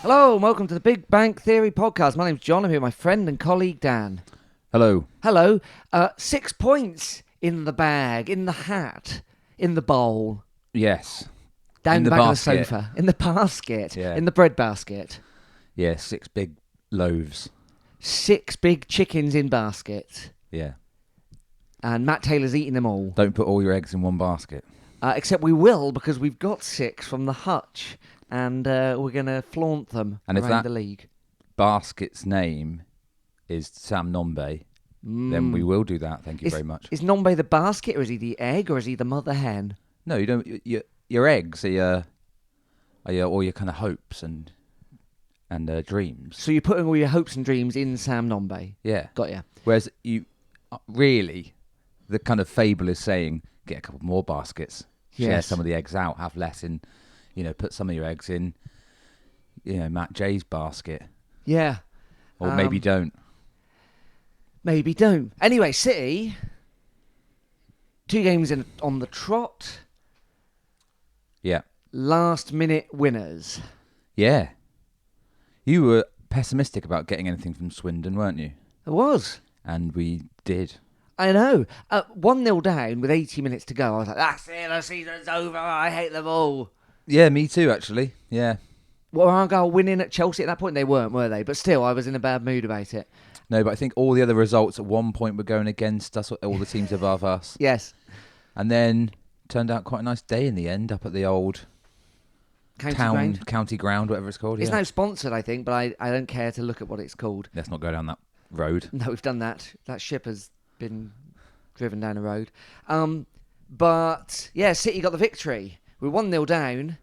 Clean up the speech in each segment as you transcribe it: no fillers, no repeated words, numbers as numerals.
Hello and welcome to the Big Bang Theory podcast. My name's John. I'm here with my friend and colleague Dan. Hello. Hello. 6 points in the bag, in the hat, in the bowl. Yes. Down In the the back basket. of the sofa. In the basket. Yeah. In the bread basket. Yeah, 6 big loaves. 6 big chickens in basket. Yeah. And Matt Taylor's eating them all. Don't put all your eggs in one basket. Except we will, because we've got 6 from the hutch. And we're going to flaunt them And if around that- the league. Basket's name is Sam Nombe. Then we will do that. Thank you very much. Is Nombe the basket, or is he the egg, or is he the mother hen? No, you don't. Your eggs are all your kind of hopes and dreams. So you're putting all your hopes and dreams in Sam Nombe. Yeah. Got ya. Whereas you really, the kind of fable is saying, get a couple more baskets, share Yes. some of the eggs out, have less in, put some of your eggs in, Matt J's basket, Yeah. or maybe don't. Maybe don't. Anyway, City, 2 games on the trot. Yeah. Last minute winners. Yeah. You were pessimistic about getting anything from Swindon, weren't you? It was. And we did. I know. 1-0 down with 80 minutes to go. I was like, that's it, the season's over. I hate them all. Yeah, me too, actually. Yeah. Were Argyle winning at Chelsea at that point? They weren't, were they? But still, I was in a bad mood about it. No, but I think all the other results at one point were going against us, all the teams above us. Yes. And then turned out quite a nice day in the end up at the old county ground, whatever it's called. It's yeah. now sponsored, I think, but I don't care to look at what it's called. Let's not go down that road. No, we've done that. That ship has been driven down the road. But, yeah, City got the victory. We 1-0 down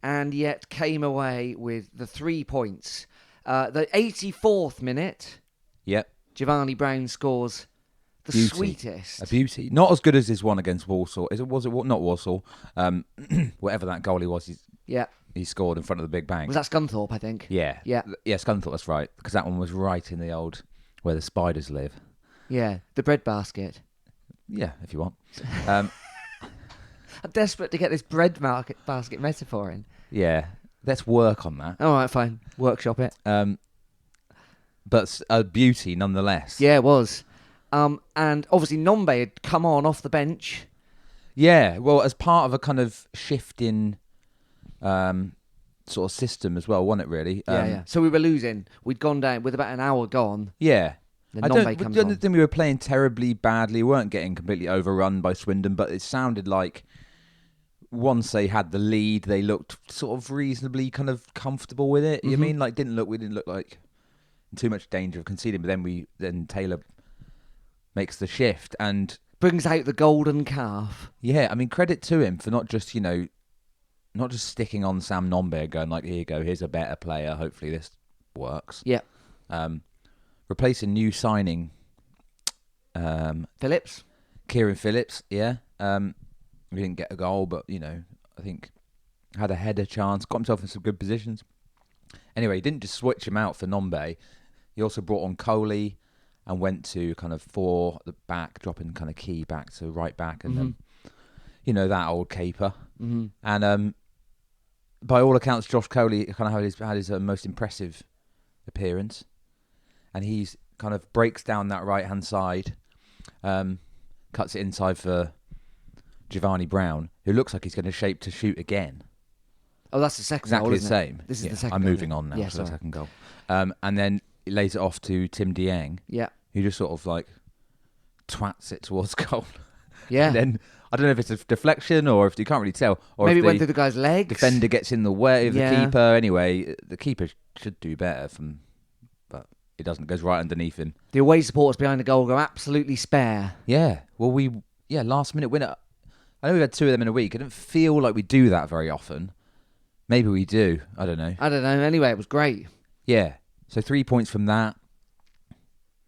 and yet came away with the 3 points. The 84th minute, Yep. Giovanni Brown scores the Beauty. sweetest. A beauty. Not as good as his one against Walsall. Was it not Walsall? Whatever that goalie was, Yeah. he scored in front of the Big Bang. Was that Scunthorpe, I think? Yeah. Yeah. Yeah, Scunthorpe, that's right. Because that one was right in the old, where the spiders live. Yeah, the bread basket. Yeah, if you want. Um, I'm desperate to get this basket metaphor in. yeah, let's work on that. All right, fine. Workshop it. But a beauty nonetheless. Yeah, it was. And obviously Nombe had come on off the bench. Yeah, well, as part of a kind of shift in sort of system as well, wasn't it, really? Yeah. So we were losing. We'd gone down with about an hour gone. Yeah. Then I Nombe comes don't on. think we were playing terribly badly. We weren't getting completely overrun by Swindon, but it sounded like once they had the lead, they looked sort of reasonably kind of comfortable with it. You mean? Like, we didn't look like in too much danger of conceding, but then Taylor makes the shift and Brings out the golden calf. yeah, I mean, credit to him for not just sticking on Sam Nombe and going like, here you go, here's a better player. Hopefully this works. Yeah. Replacing new signing Phillips. Kieran Phillips, yeah. We didn't get a goal, but, I think had a header chance, got himself in some good positions. Anyway, he didn't just switch him out for Nombe. He also brought on Coley and went to kind of 4 at the back, dropping kind of Key back to right back. And then, that old caper. Mm-hmm. And by all accounts, Josh Coley kind of had his most impressive appearance. And he's kind of breaks down that right-hand side, cuts it inside for Giovanni Brown, who looks like he's going to shape to shoot again. Oh, that's the second Exactly goal, the isn't same. This is Yeah, the second I'm goal, moving yeah. on now Yeah, to the sorry. second goal. And then he lays it off to Tim Dieng, Yeah. who just sort of like twats it towards goal. Yeah. And then I don't know if it's a deflection or if you can't really tell. Or Maybe if it went the through the guy's legs. defender gets in the way of Yeah. the keeper. Anyway, the keeper should do better but it doesn't. It goes right underneath him. The away supporters behind the goal go absolutely spare. Yeah. Well, last minute winner. I know we've had 2 of them in a week. I don't feel like we do that very often. Maybe we do. I don't know. I don't know. Anyway, it was great. Yeah. So 3 points from that.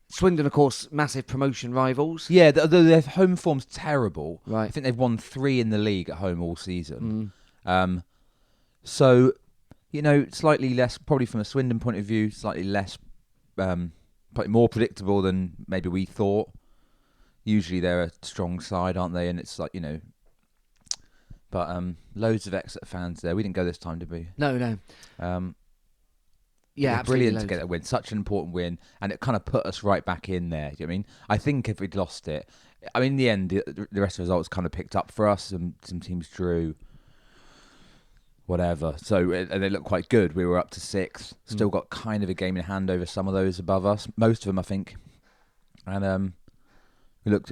Swindon, of course, massive promotion rivals. Yeah, their home form's terrible. Right. I think they've won 3 in the league at home all season. So, slightly less, probably from a Swindon point of view, slightly less, probably more predictable than maybe we thought. Usually they're a strong side, aren't they? And it's like, but loads of Exeter fans there. We didn't go this time, did we? No. Yeah, It was absolutely brilliant to loads. get that win, such an important win, and it kind of put us right back in there. Do you know what I mean? I think if we'd lost it, I mean, in the end, the rest of the results kind of picked up for us. Some teams drew, whatever. So and they looked quite good. We were up to 6th, still got kind of a game in hand over some of those above us, most of them, I think. And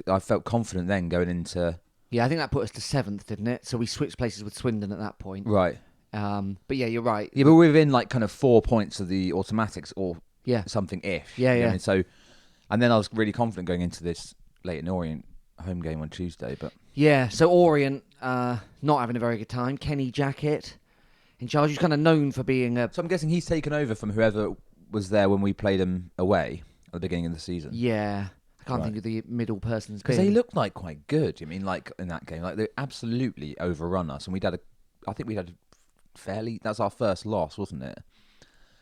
I felt confident then going into. Yeah, I think that put us to 7th, didn't it? So we switched places with Swindon at that point. Right. But yeah, you're right. Yeah, but we're within like kind of 4 points of the automatics or Yeah. something-ish. Yeah, you know what yeah. I mean? So, and then I was really confident going into this Leyton Orient home game on Tuesday. But Yeah, so Orient not having a very good time. Kenny Jackett in charge. He's kind of known for being a... so I'm guessing he's taken over from whoever was there when we played him away at the beginning of the season. Yeah. I can't Right. think of the middle person's Because been. they looked like quite good. I mean, like in that game, like they absolutely overrun us, and I think we had a fairly. That's our first loss, wasn't it?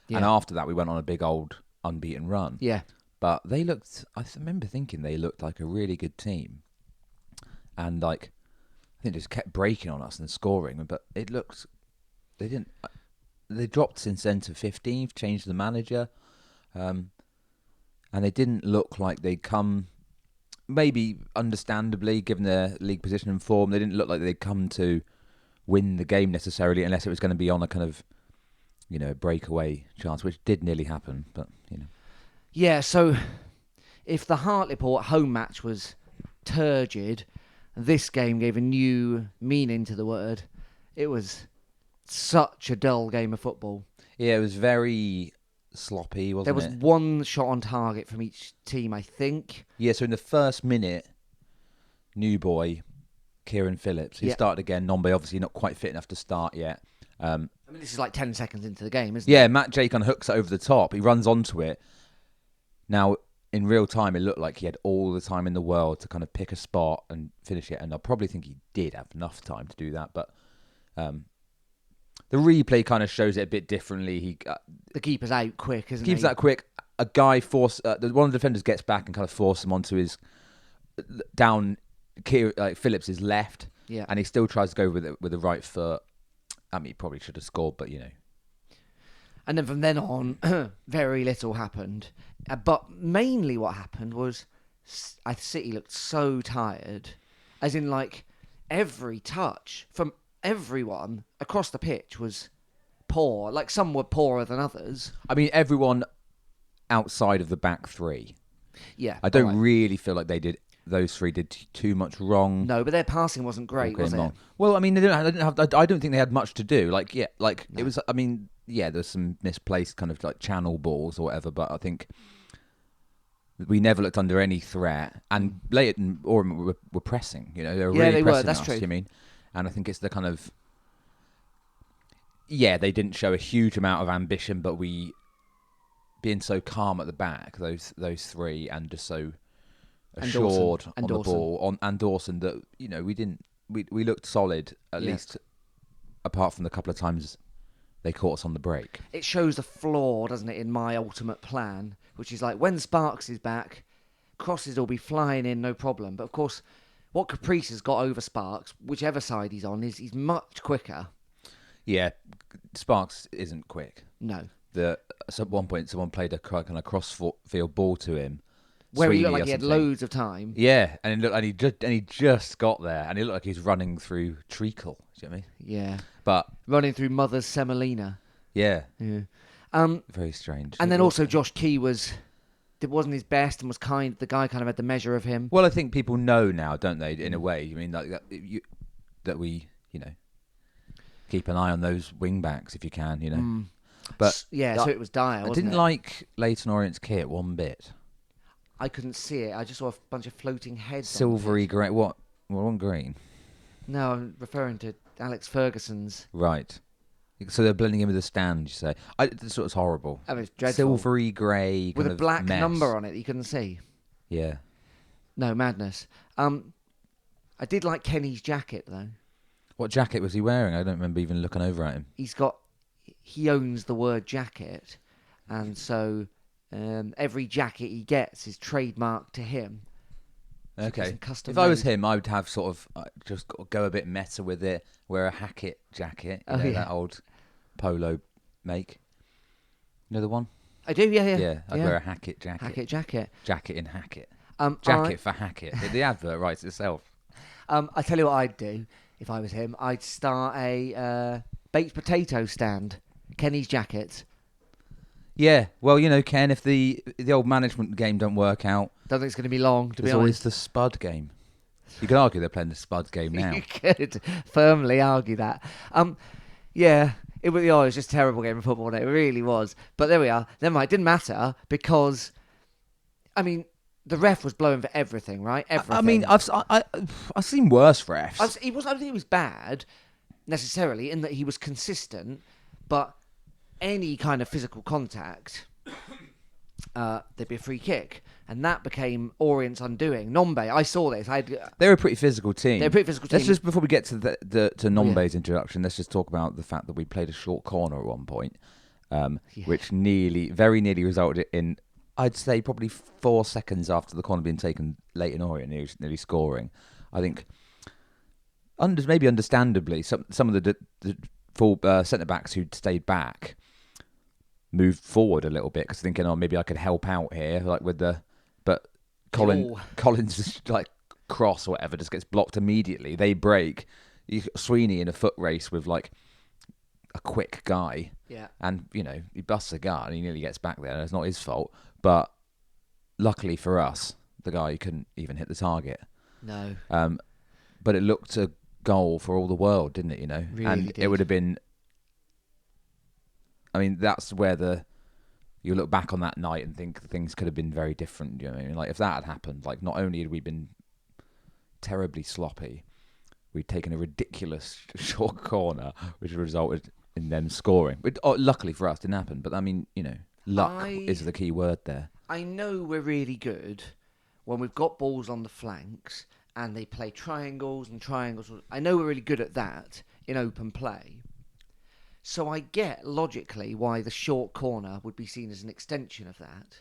Yeah. And after that, we went on a big old unbeaten run. Yeah. But they looked. I remember thinking they looked like a really good team, and like I think they just kept breaking on us and scoring. But it looked. They didn't. They dropped since then to 15th, changed the manager. And they didn't look like they'd come, maybe understandably, given their league position and form, they didn't look like they'd come to win the game necessarily, unless it was going to be on a kind of, breakaway chance, which did nearly happen. But, Yeah, so if the Hartlepool home match was turgid, this game gave a new meaning to the word. It was such a dull game of football. Yeah, it was very sloppy, wasn't There was it? one shot on target from each team, I think. Yeah, so in the first minute, new boy, Kieran Phillips, he Yeah. started again. Nombe obviously not quite fit enough to start yet. I mean, this is like 10 seconds into the game, isn't Yeah, it? Matt Jacon hooks it over the top. He runs onto it. Now, in real time, it looked like he had all the time in the world to kind of pick a spot and finish it. And I probably think he did have enough time to do that. But the replay kind of shows it a bit differently. He The keeper's out quick, isn't keeps he? that quick. A guy one of the defenders gets back and kind of forces him onto his down Phillips's left. Yeah. And he still tries to go with the right foot. I mean, he probably should have scored, but And then from then on, very little happened. But mainly what happened was City looked so tired. As in, like, every touch from everyone across the pitch was poor. Like, some were poorer than others. I mean, everyone outside of the back three. Yeah. I don't alright. really feel like those three did too much wrong. No, but their passing wasn't great, was it? Wrong. Well, I mean, I don't think they had much to do. Like, yeah, like it was. I mean, yeah, there's some misplaced kind of like channel balls or whatever, but I think we never looked under any threat. And Leyton Orient were pressing. They were really they were, pressing that's us. true. You mean? And I think it's the kind of they didn't show a huge amount of ambition, but we being so calm at the back, those three, and just so assured on the ball and Dawson that we looked solid at least, apart from the couple of times they caught us on the break. It shows a flaw, doesn't it, in my ultimate plan, which is like when Sparks is back, crosses will be flying in, no problem. But of course, what Caprice has got over Sparks, whichever side he's on, is he's much quicker. Yeah, Sparks isn't quick. No. At one point, someone played a kind of cross-field ball to him, Where he Sweeney looked like or he had something. loads of time. Yeah, and he just got there, and he looked like he was running through treacle. Do you know what I mean? Yeah. But Running through Mother's Semolina. yeah, Yeah. very strange. And then also Josh Key wasn't his best and was the guy kind of had the measure of him. Well, I think people know now, don't they? In a way, I mean, like that we keep an eye on those wing backs if you can, But Yeah, so it was dire, I wasn't didn't it? like Leyton Orient's kit one bit. I couldn't see it. I just saw a bunch of floating heads. on Silvery it. grey. What? Well, on green. No, I'm referring to Alex Ferguson's. Right. So they're blending in with the stand. You say? This was horrible. That was dreadful. Silvery grey With kind a of black mess. number on it that you couldn't see. Yeah. No, madness. I did like Kenny's jacket, though. What jacket was he wearing? I don't remember even looking over at him. He owns the word jacket, and so every jacket he gets is trademarked to him. So Okay. it's custom If I was made. him, I would have sort of just go a bit meta with it. Wear a Hackett jacket, Oh, yeah. that old polo make. You know the one? I do, yeah. Yeah, I'd wear a Hackett jacket. Hackett jacket. Jacket in Hackett. Um, Jacket for Hackett. The advert writes itself. I tell you what I'd do if I was him. I'd start a baked potato stand. Kenny's Jackets. Yeah, well, you know, Ken, if the old management game don't work out, Don't think it's going to be long, to be there's always honest. the Spud game. You could argue they're playing the Spud game now. You could firmly argue that. Yeah, it was just a terrible game of football. It really was. But there we are. Never mind. It didn't matter because, I mean, the ref was blowing for everything, right? Everything. I mean, I've seen worse refs. I don't think he was bad necessarily in that he was consistent, but any kind of physical contact, there'd be a free kick, and that became Orient's undoing. Nombe, I saw this. They're a pretty physical team. Let's just, before we get to to Nombe's introduction, let's just talk about the fact that we played a short corner at one point, which very nearly resulted in, I'd say, probably 4 seconds after the corner being taken, Leighton Orient nearly scoring. I think, maybe understandably, some of the full centre backs who'd stayed back moved forward a little bit because thinking, oh, maybe I could help out here, like with but Collins' like cross or whatever just gets blocked immediately. They break. Sweeney in a foot race with like a quick guy, and you know he busts a gut and he nearly gets back there. And it's not his fault, but luckily for us, the guy couldn't even hit the target. No. But it looked a goal for all the world, didn't it? You know, Really did. It would have been. I mean, that's where you look back on that night and think things could have been very different. You know what I mean? Like if that had happened, like not only had we been terribly sloppy, we'd taken a ridiculous short corner, which resulted in them scoring. Luckily for us, didn't happen. But I mean, you know, luck is the key word there. I know we're really good when we've got balls on the flanks and they play triangles and triangles. I know we're really good at that in open play. So I get logically why the short corner would be seen as an extension of that.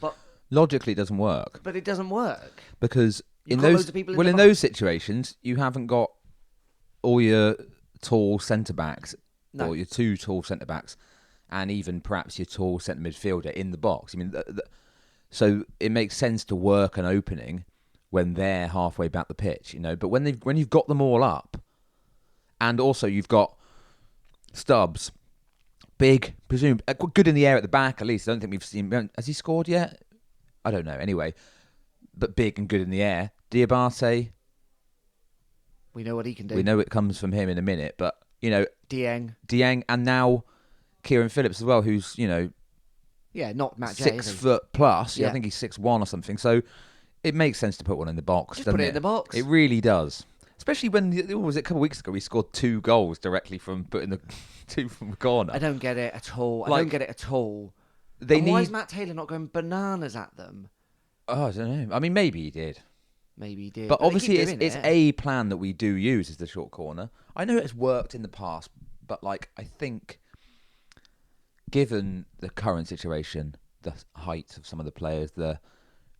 But logically, it doesn't work. But it doesn't work Because in those situations, you haven't got all your tall centre-backs or your 2 tall centre-backs and even perhaps your tall centre midfielder in the box. I mean, so it makes sense to work an opening when they're halfway back the pitch, you know. But when you've got them all up, and also you've got Stubbs, big, presumed good in the air at the back. At least I don't think we've seen. Has he scored yet? I don't know. Anyway, but big and good in the air. Diabate, we know what he can do. We know it comes from him in a minute, but you know, Dieng, and now Kieran Phillips as well, who's not Matt Jay, 6 foot plus. Yeah, I think he's 6'1" or something. So it makes sense to put one in the box. Just put it in the box. It really does. Especially when, was it a couple of weeks ago, we scored 2 goals directly from putting the 2 from the corner. I don't get it at all. Why is Matt Taylor not going bananas at them? Oh, I don't know. I mean, maybe he did. But obviously it's a plan that we do use as the short corner. I know it's worked in the past, but I think given the current situation, the height of some of the players, the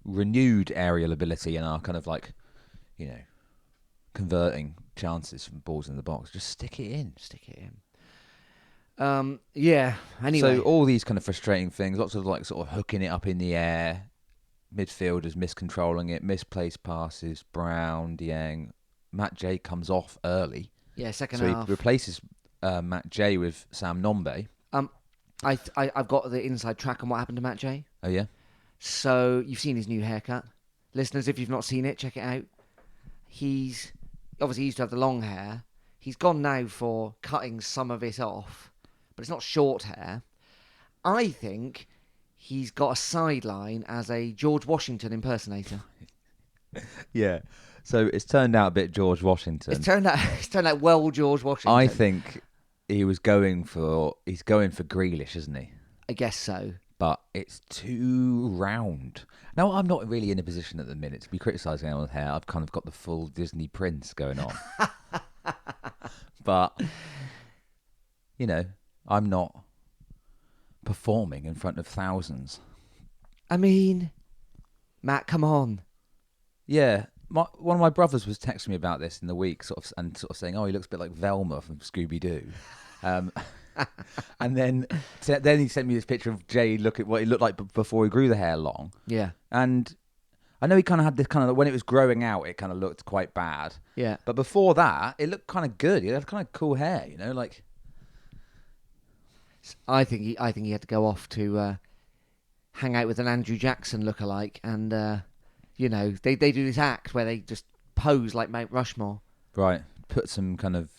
renewed aerial ability and our kind of converting chances from balls in the box, just stick it in. Anyway. So all these kind of frustrating things, lots of sort of hooking it up in the air, midfielders miscontrolling it, misplaced passes, Brown, Dieng. Matt Jay comes off early. Yeah, second half. So half. he replaces Matt Jay with Sam Nombe. I've got the inside track on what happened to Matt Jay. Oh, yeah? So you've seen his new haircut. Listeners, if you've not seen it, check it out. He's obviously used to have the long hair. He's gone now for cutting some of it off, but it's not short hair. I think he's got a sideline as a George Washington impersonator. Yeah. So it's turned out a bit George Washington. It's turned out well George Washington. I think he's going for Grealish, isn't he? I guess so. But it's too round. Now, I'm not really in a position at the minute to be criticising anyone's hair. I've kind of got the full Disney Prince going on. But, I'm not performing in front of thousands. I mean, Matt, come on. Yeah. One of my brothers was texting me about this in the week, sort of saying, "Oh, he looks a bit like Velma from Scooby-Doo." And then he sent me this picture of Jay. Look at what he looked like before he grew the hair long. Yeah. And I know he kind of had this kind of, when it was growing out, it kind of looked quite bad. Yeah. But before that, it looked kind of good. He had kind of cool hair, you know, like. I think he had to go off to hang out with an Andrew Jackson lookalike, and they do this act where they just pose like Mount Rushmore. Right. Put some kind of,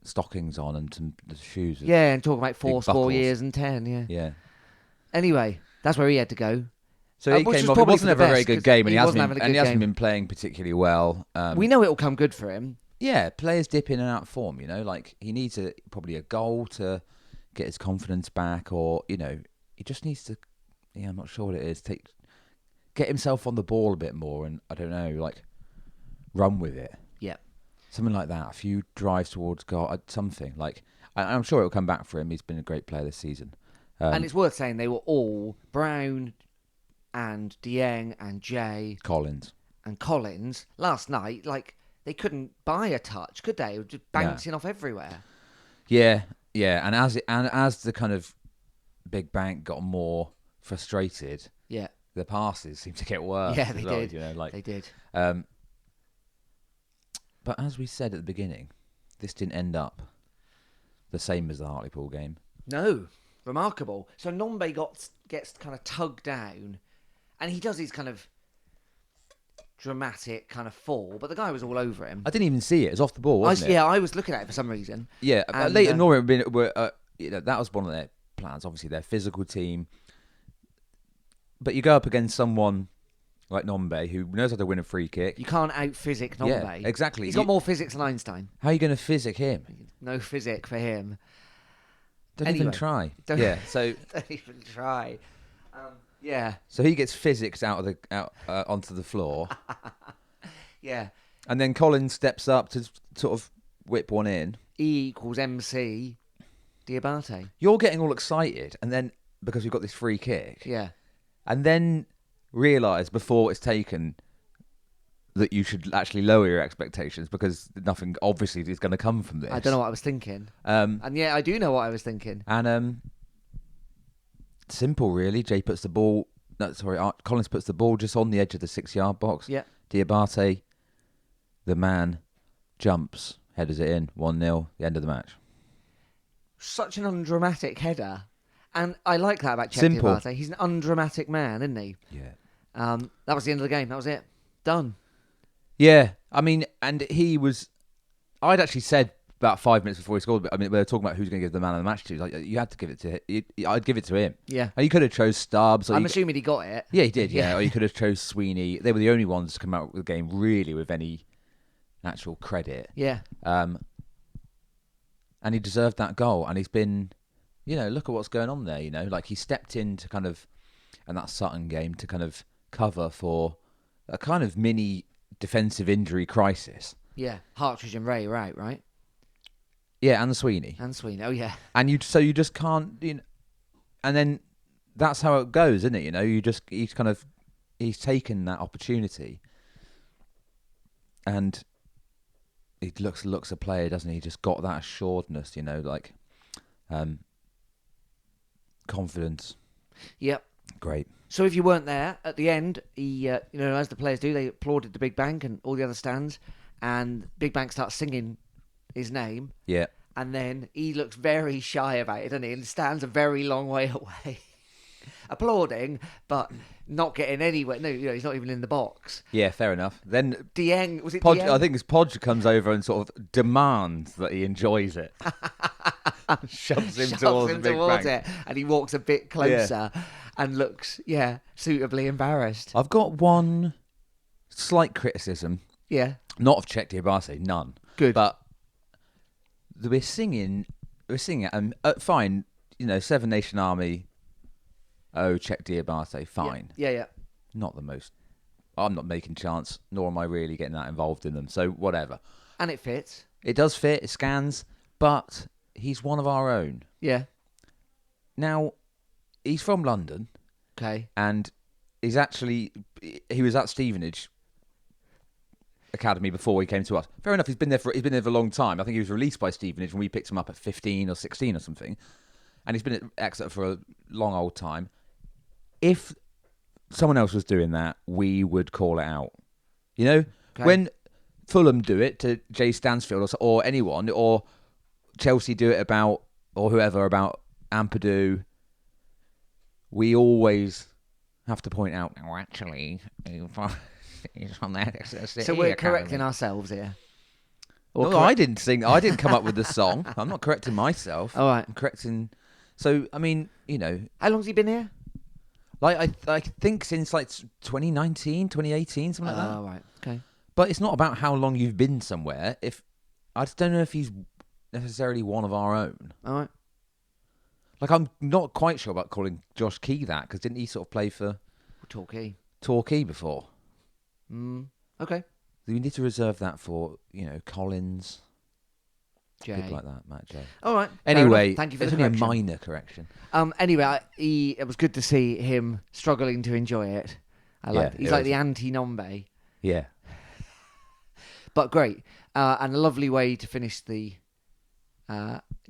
stockings on and some shoes. Yeah, and talk about 4 buckles. years and 10. Yeah. Yeah. Anyway, that's where he had to go. So he which came was off. It probably wasn't for a the very best, good game, and he wasn't having a good hasn't game. been playing particularly well. We know it will come good for him. Yeah, players dip in and out of form. Like he needs probably a goal to get his confidence back, or he just needs to. Yeah, I'm not sure what it is. Get himself on the ball a bit more, and I don't know, like run with it. Yeah, something like that. A few drives towards goal, something like. I'm sure it will come back for him. He's been a great player this season. And it's worth saying they were all Brown and Dieng and Jay Collins last night. Like they couldn't buy a touch, could they? They were just bouncing off everywhere. Yeah, and as the kind of big bank got more frustrated, the passes seemed to get worse. Yeah, they did. They did. But as we said at the beginning, this didn't end up the same as the Hartlepool game. No, remarkable. So Nombe gets kind of tugged down, and he does his kind of dramatic kind of fall, but the guy was all over him. I didn't even see it. It was off the ball, wasn't it? Yeah, I was looking at it for some reason. Yeah, and, Leighton Orient that was one of their plans. Obviously, their physical team. But you go up against someone like Nombe, who knows how to win a free kick. You can't out-physic Nombe. Yeah, exactly. He's got more physics than Einstein. How are you going to physic him? No physic for him. Don't even try. Don't even try. Yeah. So he gets physics out onto the floor. Yeah. And then Collins steps up to sort of whip one in. E equals MC Diabate. You're getting all excited, and then because we've got this free kick. Yeah. And then realise before it's taken that you should actually lower your expectations because nothing obviously is going to come from this. I don't know what I was thinking. And yeah, I do know what I was thinking. And simple really. Collins puts the ball just on the edge of the 6-yard box. Yeah. Diabate, the man, jumps, headers it in, 1-0, the end of the match. Such an undramatic header. And I like that about Chet Simple. Diabate. He's an undramatic man, isn't he? Yeah. That was the end of the game. That was it. Done. Yeah. I mean, and I'd actually said about 5 minutes before he scored, but I mean, we were talking about who's going to give the man of the match to. Like, you had to give it to him. I'd give it to him. Yeah. And you could have chose Stubbs. I'm assuming he got it. Yeah, he did, yeah. Or you could have chose Sweeney. They were the only ones to come out with the game really with any actual credit. Yeah. And he deserved that goal. And he's been, look at what's going on there, Like, he stepped in to kind of, and that Sutton game, to kind of cover for a kind of mini defensive injury crisis. Yeah. Hartridge and Ray, right? Yeah, and Sweeney. Oh, yeah. And you just can't, and then that's how it goes, isn't it? He's taken that opportunity, and he looks a player, doesn't he? He just got that assuredness, like confidence. Yep. Great. So if you weren't there at the end, he, as the players do, they applauded the Big Bank and all the other stands, and Big Bank starts singing his name. Yeah. And then he looks very shy about it, doesn't he? And stands a very long way away, applauding, but not getting anywhere. No, he's not even in the box. Yeah, fair enough. Then Dieng, was it Podge? Dieng? I think it's Podge comes over and sort of demands that he enjoys it. Shoves him towards the Big Bank. It, and he walks a bit closer and looks, suitably embarrassed. I've got one slight criticism. Yeah. Not of Czech Diabate, none. Good. But we're singing, fine, Seven Nation Army, Czech Diabate, fine. Yeah. Not the most. I'm not making chance, nor am I really getting that involved in them, so whatever. And it fits. It does fit, it scans, but he's one of our own. Yeah. Now, he's from London. Okay. And he was at Stevenage academy before he came to us. Fair enough, he's been there for a long time. I think he was released by Stevenage when we picked him up at 15 or 16 or something, and he's been at Exeter for a long old time. If someone else was doing that, we would call it out. You know, when Fulham do it to Jay Stansfield or anyone, or Chelsea do it about, or whoever, about Ampadu, we always have to point out, no, actually, he's from that Exeter City. So we're Academy. correcting ourselves here. No, I didn't sing. I didn't come up with the song. I'm not correcting myself. All right. I'm correcting. So, I mean, you know. How long's he been here? Like, I think since, like, 2019, 2018, something like that. Oh, right. Okay. But it's not about how long you've been somewhere. I just don't know if he's necessarily one of our own. All right. Like, I'm not quite sure about calling Josh Key that, because didn't he sort of play for Torquay before? Okay. We need to reserve that for, you know, Collins. Jay. People like that, Matt J. All right. Anyway, thank you for it's the only correction. a minor correction. Anyway, it was good to see him struggling to enjoy it. He's like the anti-Nombe. Yeah. But great. And a lovely way to finish the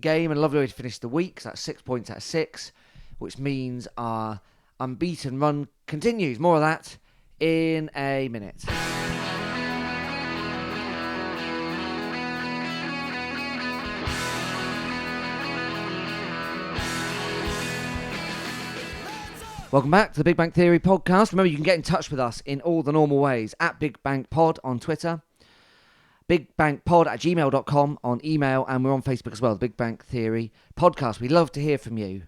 game and a lovely way to finish the week. So that's 6 points out of 6, which means our unbeaten run continues. More of that in a minute. Welcome back to the Big Bang Theory podcast. Remember, you can get in touch with us in all the normal ways. At Big Bang Pod on Twitter, bigbangpod@gmail.com on email, and we're on Facebook as well, the Big Bang Theory podcast. We'd love to hear from you.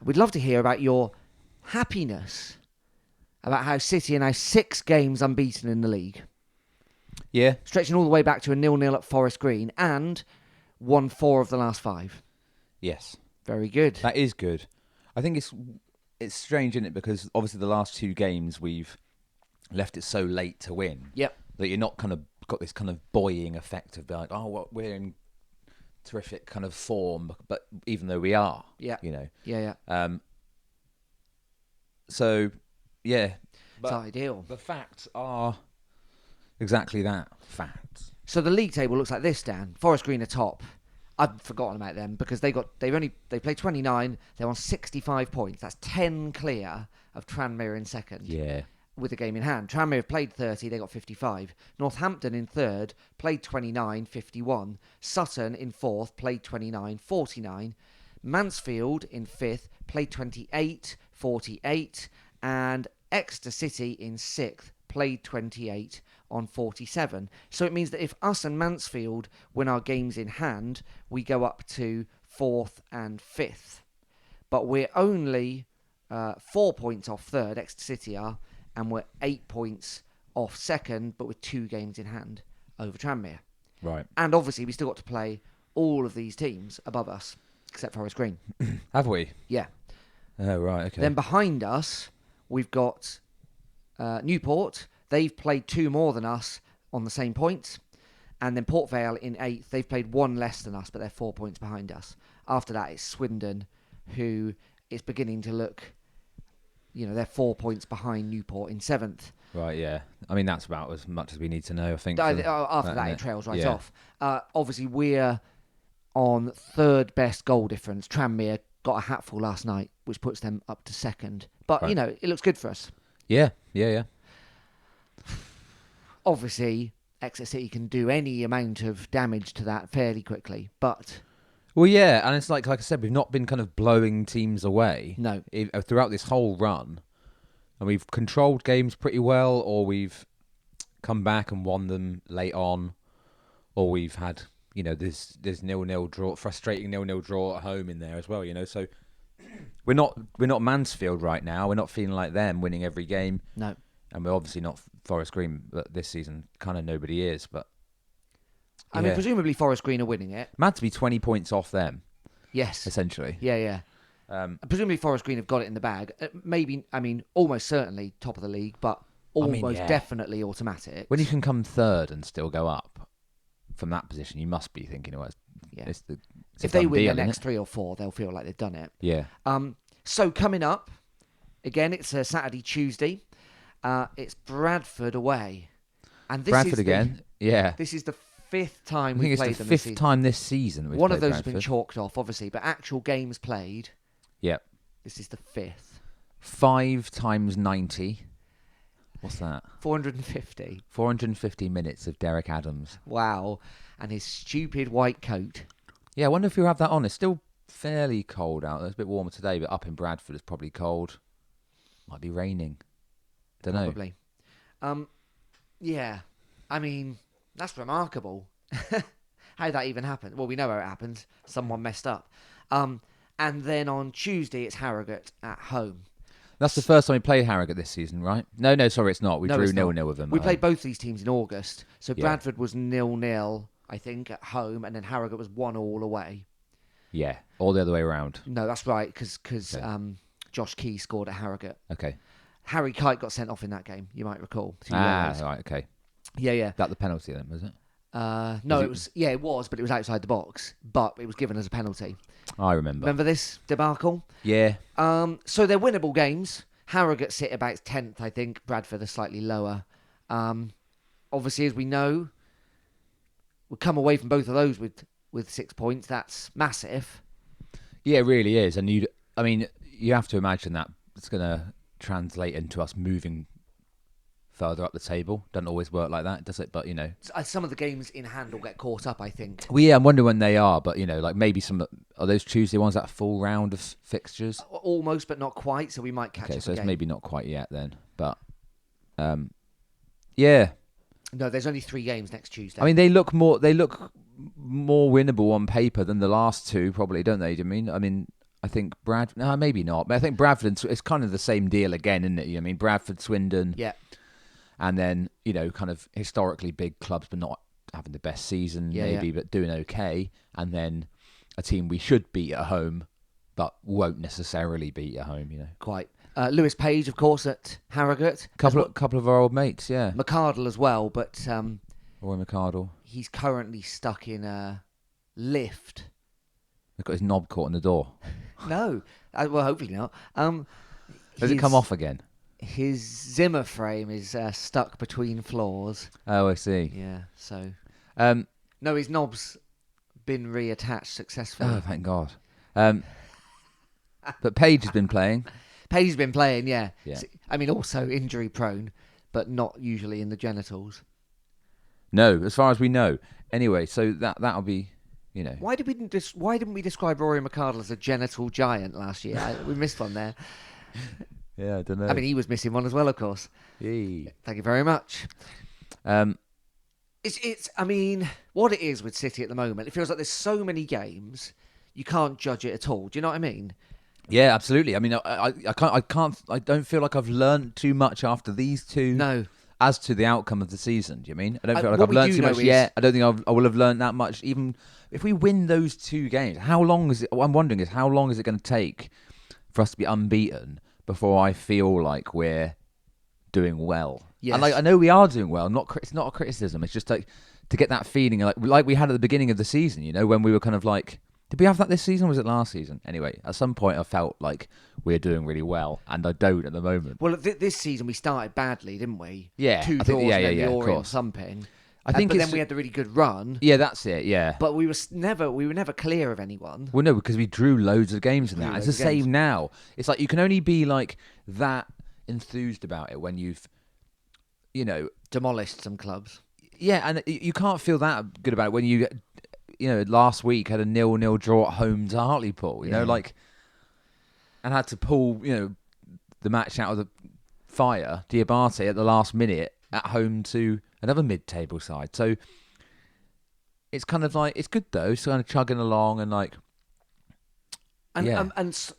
We'd love to hear about your happiness about how City are now 6 games unbeaten in the league. Yeah. Stretching all the way back to a 0-0 at Forest Green and won 4 of the last 5. Yes. Very good. That is good. I think it's strange, isn't it? Because obviously the last 2 games we've left it so late to win. Yep. That you're not kind of got this kind of buoying effect of being like, oh, well, we're in terrific kind of form, but even though we are, Yeah. you know. Yeah. So, yeah. It's ideal. The facts are exactly that, facts. So the league table looks like this, Dan. Forest Green are top. I've forgotten about them because they played 29. They're on 65 points. That's 10 clear of Tranmere in second. Yeah. With the game in hand. Tranmere have played 30. They got 55. Northampton in third played 29, 51. Sutton in fourth played 29, 49. Mansfield in fifth played 28, 48. And Exeter City in sixth played 28 on 47. So it means that if us and Mansfield win our games in hand, we go up to 4th and 5th. But we're only 4 points off third, Exeter City are, and we're 8 points off second, but with 2 games in hand over Tranmere. Right. And obviously we still got to play all of these teams above us, except Forest Green. Have we? Yeah. Oh, right, okay. Then behind us, we've got Newport. They've played 2 more than us on the same points. And then Port Vale in 8th. They've played 1 less than us, but they're 4 points behind us. After that, it's Swindon, who is beginning to look, they're 4 points behind Newport in 7th. Right, yeah. I mean, that's about as much as we need to know, I think. After that, it trails right off. Obviously, we're on 3rd best goal difference. Tranmere got a hatful last night, which puts them up to 2nd. But, right. It looks good for us. Yeah. Obviously, Exeter City can do any amount of damage to that fairly quickly, but... Well, yeah, and it's like I said, we've not been kind of blowing teams away. No. Throughout this whole run. And we've controlled games pretty well, or we've come back and won them late on, or we've had, this 0-0 draw, frustrating 0-0 draw at home in there as well, So we're not Mansfield right now. We're not feeling like them winning every game. No. And we're obviously not Forest Green, but this season kind of nobody is. But I mean, presumably Forest Green are winning it. Mad to be 20 points off them. Yes. Essentially. Yeah. Presumably Forest Green have got it in the bag. Almost certainly top of the league, but almost definitely automatic. When you can come 3rd and still go up from that position, you must be thinking, if they win the next 3 or 4, they'll feel like they've done it. Yeah. So coming up, again, it's a Saturday, Tuesday. It's Bradford away. And this Bradford is again. Yeah. This is the fifth time I we've think played it's the them this fifth season. time this season we've One played of those Bradford. has been chalked off, obviously, but actual games played. Yep. This is the fifth. 5 times 90. What's that? 450. 450 minutes of Derek Adams. Wow. And his stupid white coat. Yeah, I wonder if you'll have that on. It's still fairly cold out. It's a bit warmer today, but up in Bradford it's probably cold. Might be raining. Don't know. Probably. Yeah. I mean, that's remarkable. How that even happened. Well, we know how it happened. Someone messed up. And then on Tuesday, it's Harrogate at home. That's the first time we played Harrogate this season, right? No, sorry, it's not. We drew 0-0 with them. We played both these teams in August. So Yeah. Bradford was 0-0, I think, at home, and then Harrogate was 1-1 away. Yeah, all the other way around. No, that's right, because Okay. Josh Key scored at Harrogate. Okay. Harry Kite got sent off in that game, you might recall. 2 yellows. Right, okay. Yeah. That the penalty then, was it? No, it was. Yeah, it was, but it was outside the box. But it was given as a penalty. I remember. Remember this debacle? Yeah. So they're winnable games. Harrogate sit about 10th, I think. Bradford are slightly lower. Obviously, as we know, we'll come away from both of those with 6 points. That's massive. Yeah, it really is. And you have to imagine that it's going to translate into us moving further up the table. Doesn't always work like that, does it? But, Some of the games in hand will get caught up, I think. Well, yeah, I'm wondering when they are. But, like maybe are those Tuesday ones that full round of fixtures? Almost, but not quite. So we might catch up Okay, so it's again. maybe not quite yet then. But, yeah. No, there's only 3 games next Tuesday. I mean, they look more winnable on paper than the last two, probably, don't they? Do you mean? I mean, I think no, maybe not. But I think Bradford, it's kind of the same deal again, isn't it? I mean, Bradford, Swindon, yeah. and then kind of historically big clubs, but not having the best season, but doing okay, and then a team we should beat at home, but won't necessarily beat at home. Quite. Lewis Page, of course, at Harrogate. Couple of our old mates, yeah. McCardle as well, but Roy McCardle. he's currently stuck in a lift. He's got his knob caught in the door. No, well, hopefully not. Has it come off again? His Zimmer frame is stuck between floors. Oh, I see. Yeah, so No, his knob's been reattached successfully. Oh, thank God. But Page has been playing. Page has been playing, yeah. Yeah. I mean, also injury prone, but not usually in the genitals. No, as far as we know. Anyway, so that'll be, Why didn't we describe Rory McCardle as a genital giant last year? We missed one there. Yeah, I don't know. I mean, he was missing one as well, of course. Yee. Thank you very much. It's. I mean, what it is with City at the moment, it feels like there's so many games you can't judge it at all. Do you know what I mean? Yeah, absolutely. I mean, I don't feel like I've learned too much after these two. No. As to the outcome of the season, do you mean? I don't feel like what I've we learned do too know much is- yet. I don't think I will have learned that much. Even if we win those 2 games, how long is it? What I'm wondering is how long is it going to take for us to be unbeaten before I feel like we're doing well? Yes. And I know we are doing well. It's not a criticism. It's just like to get that feeling like we had at the beginning of the season. When we were kind of like, did we have that this season or was it last season? Anyway, at some point I felt like we're doing really well, and I don't at the moment. Well, this season we started badly, didn't we? Yeah, 2 I draws think- and then yeah, the of Orient course. thumping. I think but it's then we had the really good run. Yeah, that's it. Yeah. But we were never clear of anyone. Well, no, because we drew loads of games in that. It's the loads of games. same now. It's like you can only be like that enthused about it when you've, Demolished some clubs. yeah, and you can't feel that good about it when you, last week had a 0-0 draw at home to Hartlepool. Yeah. And had to pull, the match out of the fire, Diabate at the last minute at home to another mid-table side. So it's kind of like it's good though. It's kind of chugging along and like. And, Yeah.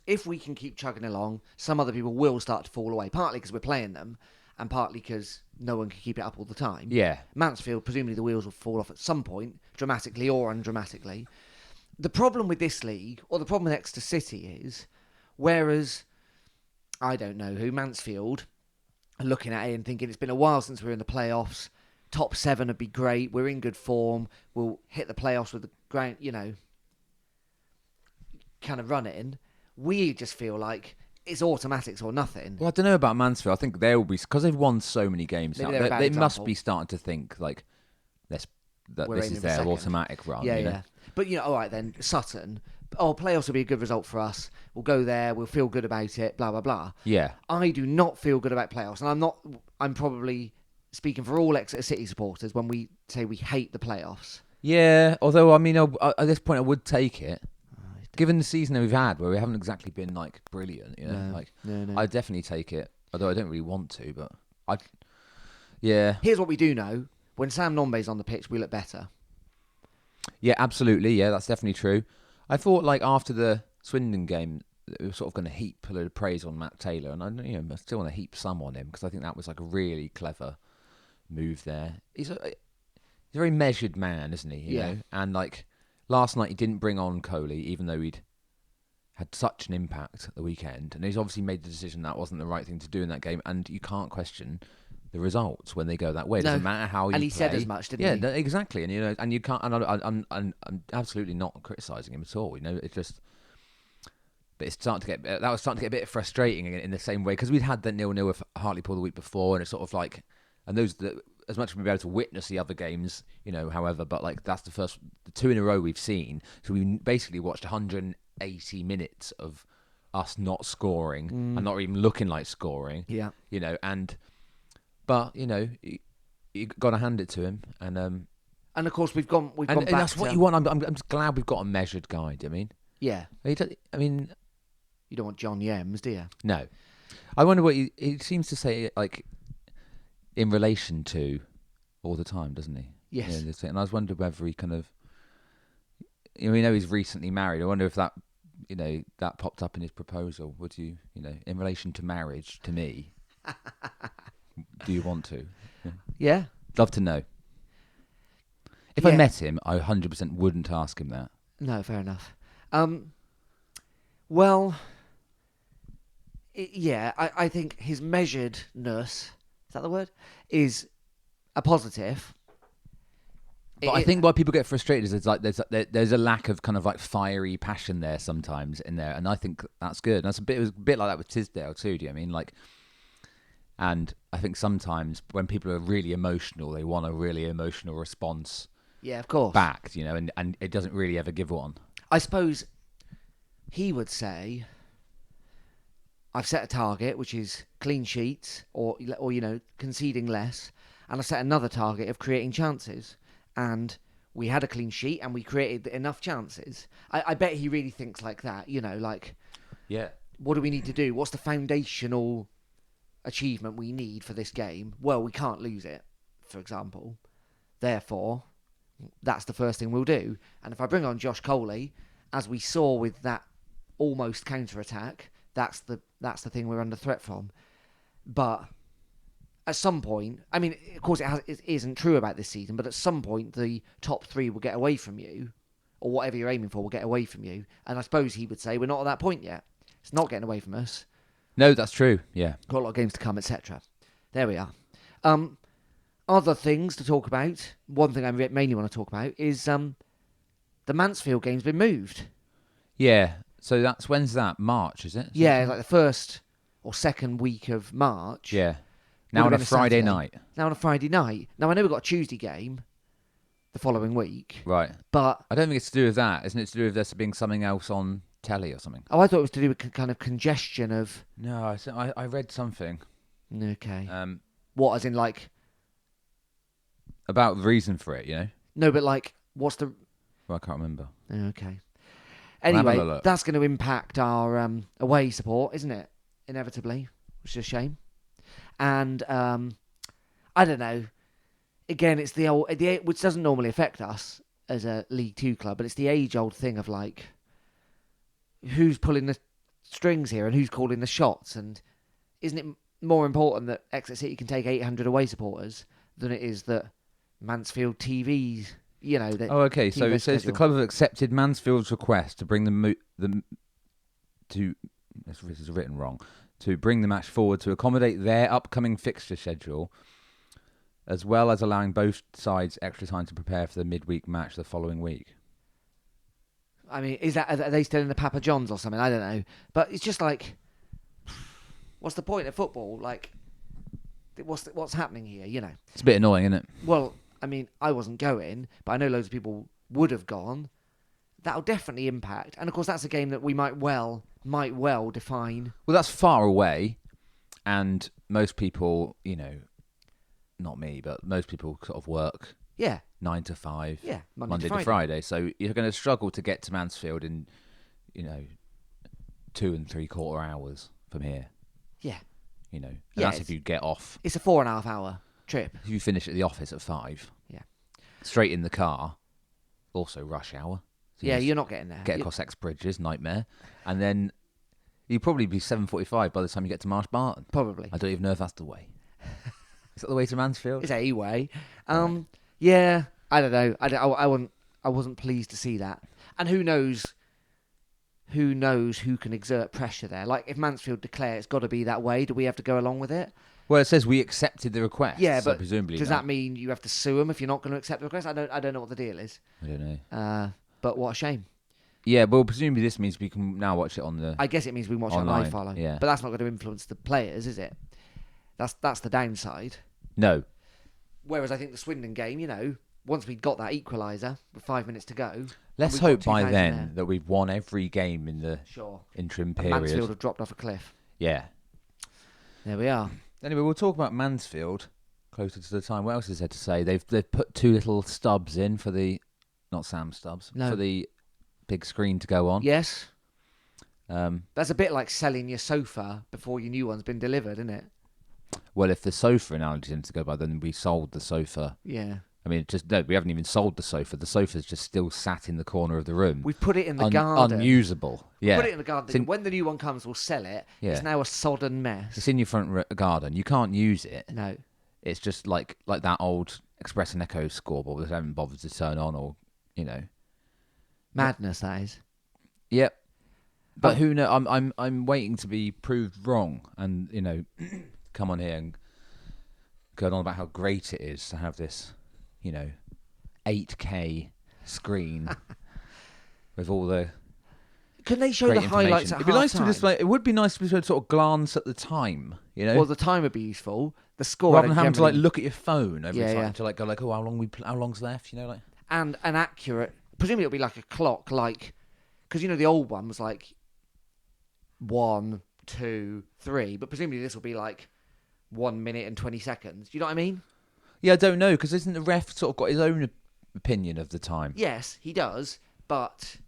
if we can keep chugging along, some other people will start to fall away. Partly because we're playing them, and partly because no one can keep it up all the time. Yeah. Mansfield, presumably the wheels will fall off at some point, dramatically or undramatically. The problem with this league, or the problem with Exeter City is, whereas, I don't know who, Mansfield, are looking at it and thinking it's been a while since we were in the playoffs, top 7 would be great, we're in good form, we'll hit the playoffs with the ground, kind of running. We just feel like it's automatics or nothing. Well, I don't know about Mansfield. I think they will be, because they've won so many games Maybe now. they're a bad They must example. be starting to think like, this We're is aiming for their second. automatic run. Yeah, you know? yeah. But all right then, Sutton. Oh, playoffs will be a good result for us. We'll go there. We'll feel good about it. Blah blah blah. Yeah. I do not feel good about playoffs, and I'm not. I'm probably speaking for all Exeter City supporters when we say we hate the playoffs. Yeah. Although, I mean, at this point, I would take it. Given the season that we've had, where we haven't exactly been like brilliant, No. I'd definitely take it. Although I don't really want to, but yeah. Here's what we do know: when Sam Nombe's on the pitch, we look better. Yeah, absolutely. Yeah, that's definitely true. I thought like after the Swindon game, we were sort of going to heap a load of praise on Matt Taylor, and I still want to heap some on him because I think that was like a really clever move there. He's a very measured man, isn't he? You know, and like last night he didn't bring on Coley, even though he'd had such an impact at the weekend, and he's obviously made the decision that wasn't the right thing to do in that game, and you can't question the results when they go that way. It doesn't matter how you and he play. said as much, didn't he? Yeah, exactly. And and you can't. And I'm absolutely not criticising him at all. It's just, but it's starting to get. That was starting to get a bit frustrating in the same way because we'd had the 0-0 with Hartlepool the week before, and it's sort of like, and those as much as we've been able to witness the other games, however, but like that's the two in a row we've seen. So we basically watched 180 minutes of us not scoring and not even looking like scoring. Yeah. But you got to hand it to him, and of course we've gone back. And that's what you want. I'm just glad we've got a measured guy. Do you mean? Yeah. You don't want John Yems, do you? No. I wonder what he seems to say like in relation to all the time, doesn't he? Yes. And I was wondering whether he kind of, we know he's recently married. I wonder if that that popped up in his proposal. Would you in relation to marriage to me? Do you want to? Yeah. Love to know. If I met him, I 100% wouldn't ask him that. No, fair enough. Well, I think his measuredness, is that the word, is a positive. But I think why people get frustrated is it's like there's a lack of kind of like fiery passion there sometimes in there, and I think that's good. And it was a bit like that with Tisdale too. Do you know what I mean like? And I think sometimes when people are really emotional, they want a really emotional response. Yeah, of course. Back, and it doesn't really ever give one. I suppose he would say, I've set a target, which is clean sheets or conceding less, and I set another target of creating chances. And we had a clean sheet and we created enough chances. I bet he really thinks like that, like, yeah. What do we need to do? What's the foundational achievement we need for this game? Well, we can't lose it, for example. Therefore, that's the first thing we'll do. And if I bring on Josh Coley, as we saw with that almost counter-attack, that's the thing we're under threat from. But at some point, I mean, of course it isn't true about this season, but at some point the top three will get away from you, or whatever you're aiming for will get away from you. And I suppose he would say we're not at that point yet. It's not getting away from us. No, that's true. Yeah. Got a lot of games to come, etc. There we are. Other things to talk about. One thing I mainly want to talk about is the Mansfield game's been moved. Yeah. So when's that? March, is it? Yeah, like the first or second week of March. Yeah. Now on a Friday night. Now on a Friday night. Now I know we've got a Tuesday game the following week. Right. But I don't think it's to do with that. Isn't it to do with there being something else on telly or something? Oh, I thought it was to do with kind of congestion of... No, I read something. Okay. What, as in like... About the reason for it, No, but like, what's the... Well, I can't remember. Okay. Anyway, that's going to impact our away support, isn't it? Inevitably, which is a shame. And I don't know. Again, it's the old, which doesn't normally affect us as a League Two club, but it's the age-old thing of like, who's pulling the strings here and who's calling the shots? And isn't it more important that Exeter City can take 800 away supporters than it is that Mansfield TV's, Oh, okay. So it says the club have accepted Mansfield's request to bring this is written wrong, to bring the match forward to accommodate their upcoming fixture schedule, as well as allowing both sides extra time to prepare for the midweek match the following week. I mean, are they still in the Papa John's or something? I don't know. But it's just like, What's the point of football? Like, what's happening here? You know. It's a bit annoying, isn't it? Well, I mean, I wasn't going, but I know loads of people would have gone. That'll definitely impact, and of course, that's a game that we might well define. Well, that's far away, and most people, not me, but most people sort of work Yeah. 9 to 5, Yeah, Monday to Friday. So you're going to struggle to get to Mansfield in, 2 3/4 hours from here. Yeah. And that's if you get off. It's a 4.5 hour trip. If you finish at the office at 5. Yeah. Straight in the car. Also rush hour. So You're not getting there. Get across X bridges, nightmare, and then you'd probably be 7:45 by the time you get to Marsh Barton. Probably. I don't even know if that's the way. Is that the way to Mansfield? It's a way. Yeah. I don't know. I wasn't pleased to see that. And who knows who can exert pressure there? Like, if Mansfield declare it's got to be that way, do we have to go along with it? Well, it says we accepted the request. Yeah, so but presumably does that mean you have to sue them if you're not going to accept the request? I don't know what the deal is. I don't know. But what a shame. Yeah, well, presumably this means we can now watch it on the. I guess it means we can watch online, it live follow. yeah. But that's not going to influence the players, is it? That's the downside. No. Whereas I think the Swindon game, once we'd got that equaliser with 5 minutes to go. Let's hope by then that we've won every game in the interim period. Mansfield have dropped off a cliff. Yeah. There we are. Anyway, we'll talk about Mansfield closer to the time. What else is there to say? They've put 2 little stubs in for the, not Sam stubs, for the big screen to go on. Yes. That's a bit like selling your sofa before your new one's been delivered, isn't it? Well, if the sofa analogy is to go by, then we sold the sofa. Yeah. I mean, we haven't even sold the sofa. The sofa's just still sat in the corner of the room. We've put it in the garden. Unusable. Yeah. Put it in the garden. When the new one comes, we'll sell it. Yeah. It's now a sodden mess. It's in your front garden. You can't use it. No. It's just like that old Express and Echo scoreboard that I haven't bothered to turn on, or Madness, that is. Yep. But who knows? I'm waiting to be proved wrong, and come on here and go on about how great it is to have this, 8K screen with all the. Can they show the highlights at It'd be nice half-time? to display. It would be nice to be able to sort of glance at the time. Well, the time would be useful. The score, rather than having to look at your phone every time to go oh, how long's left, and an accurate. Presumably it'll be like a clock, because the old one was like 1, 2, 3, but presumably this will be like 1 minute and 20 seconds. Do you know what I mean? Yeah, I don't know, because isn't the ref sort of got his own opinion of the time? Yes, he does, but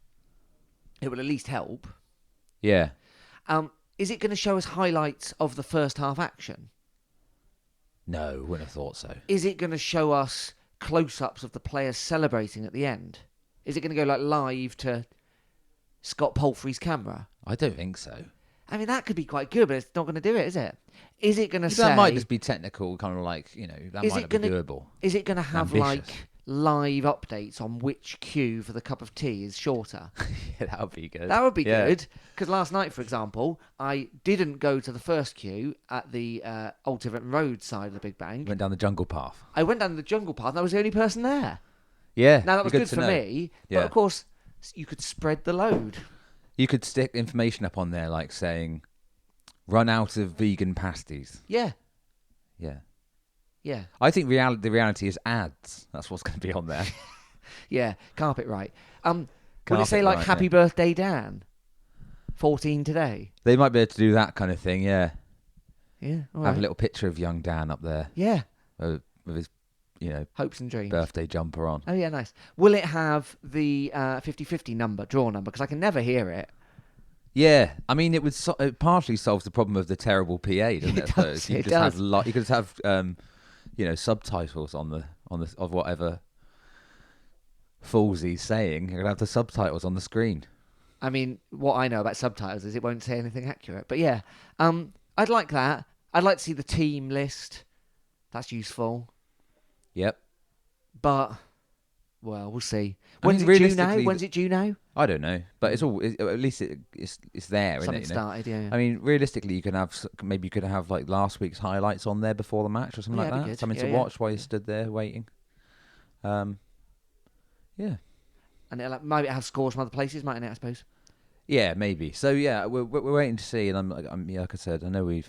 it will at least help. Yeah. Is it going to show us highlights of the first half action? No, wouldn't have thought so. Is it going to show us close-ups of the players celebrating at the end? Is it going to go live to Scott Palfrey's camera? I don't think so. I mean, that could be quite good, but it's not going to do it, is it? Is it going to say... That might just be technical, kind of that might not be doable. Is it going to have, ambitious. live updates on which queue for the cup of tea is shorter? Yeah, that would be good. That would be good. Because last night, for example, I didn't go to the first queue at the Old Tiverton Road side of the Big Bank. Went down the jungle path. I went down the jungle path and I was the only person there. Yeah. Now, that was good for me, but of course, you could spread the load. You could stick information up on there saying, run out of vegan pasties. Yeah. Yeah. Yeah. I think the reality is ads. That's what's going to be on there. Yeah, carpet right. Will it say Happy Birthday Dan? 14 today. They might be able to do that kind of thing, yeah. Yeah. Have a little picture of young Dan up there. Yeah. With his, hopes and dreams. Birthday jumper on. Oh, yeah, nice. Will it have the 50-50 draw number? Because I can never hear it. Yeah, I mean, it partially solves the problem of the terrible PA, doesn't it? It does. You could just have subtitles on the of whatever fools he's saying. You're gonna have the subtitles on the screen. I mean, what I know about subtitles is it won't say anything accurate. But yeah, I'd like that. I'd like to see the team list. That's useful. Yep. But, well, we'll see. When's it due now? I don't know, but at least it's there. Something isn't it, started, yeah. I mean, realistically, you could have last week's highlights on there before the match or something like that. Good. Something to watch while you stood there waiting. Yeah. And it might have scores from other places, mightn't it? I suppose. Yeah, maybe. So yeah, we're waiting to see, and I'm like I said, I know we've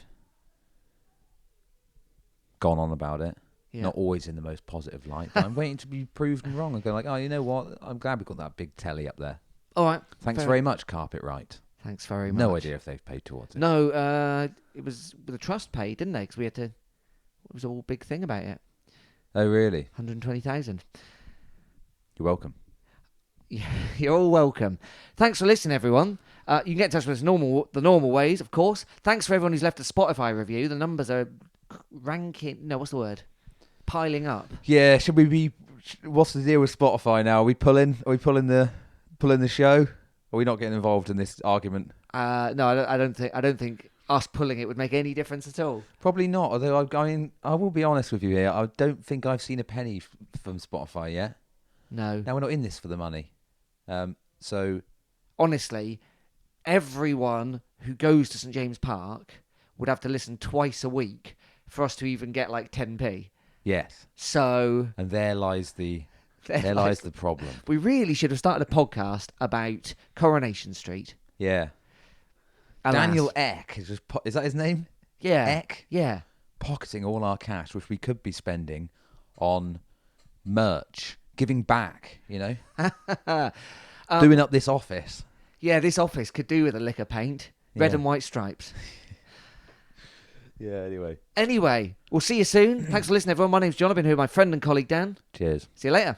gone on about it. Yeah. Not always in the most positive light, but I'm waiting to be proven wrong and go like, oh, you know what? I'm glad we got that big telly up there. All right. Thanks very much, Carpet Right. Thanks very much. No idea if they've paid towards it. No, it was the trust paid, didn't they? Because we had to. It was a whole big thing about it. Oh, really? 120,000. You're welcome. Yeah, you're all welcome. Thanks for listening, everyone. You can get in touch with us the normal ways, of course. Thanks for everyone who's left a Spotify review. The numbers are ranking. No, what's the word? Piling up. Yeah, should we be? What's the deal with Spotify now? Are we pulling the show? Are we not getting involved in this argument? No, I don't think us pulling it would make any difference at all. Probably not. Although I will be honest with you here. I don't think I've seen a penny from Spotify yet. No. Now we're not in this for the money. So honestly, everyone who goes to St James Park would have to listen twice a week for us to even get like 10p. yes. So And there lies the problem. we really should have started a podcast about Coronation Street. Yeah. Alas. Daniel Eck is that his name? Yeah. Eck? Yeah. Pocketing all our cash, which we could be spending on merch, giving back, doing up this office. Yeah, this office could do with a lick of paint. Red and white stripes. Yeah, Anyway, we'll see you soon. Thanks for listening, everyone. My name's John. I've been here with my friend and colleague Dan. Cheers. See you later.